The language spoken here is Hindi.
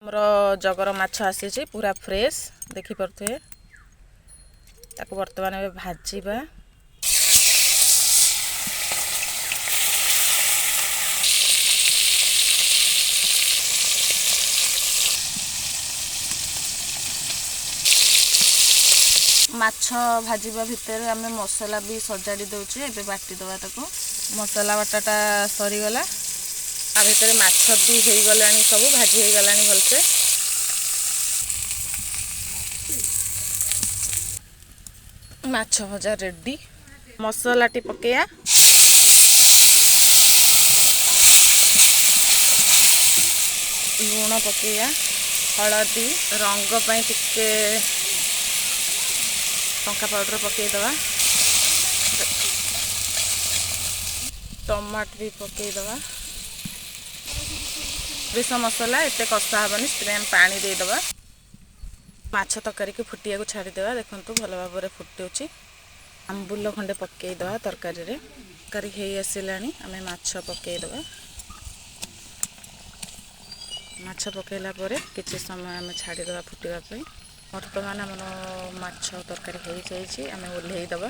हमर जगर माछ आसी पूरा फ्रेश देखि परथे ताको वर्तमान में भाजीबा। माछ भाजीबा भितर आम मसला भी सजाड़ी दौचे एबे बाटी दवा ताको मसला बाटाटा सरीगला आ भितर माछ भी हो गलानी सब भाजी हो गलानी भलसे। माछ भजा रेडी मसलाटी पकेया लूण पकेया हलदी रंग पाई टिके लंका पाउडर पकईदवा टमाट भी पकईदवा बेस मसला एत कषा हेनी से पानी देदवा माछ तरकारी की फुटिया को छाड़ीदेवा। देखो भल भाव में फुटुची आंबुल खंडे पकईदवा तरकारी तरकारी हो आसला आम माछ पकईदवा। माछ पकईला किसी समय आम छाड़ीदवा फुटापी। वर्तमान आम माछ तरकारी हो जाए आम ओल्लैदवा।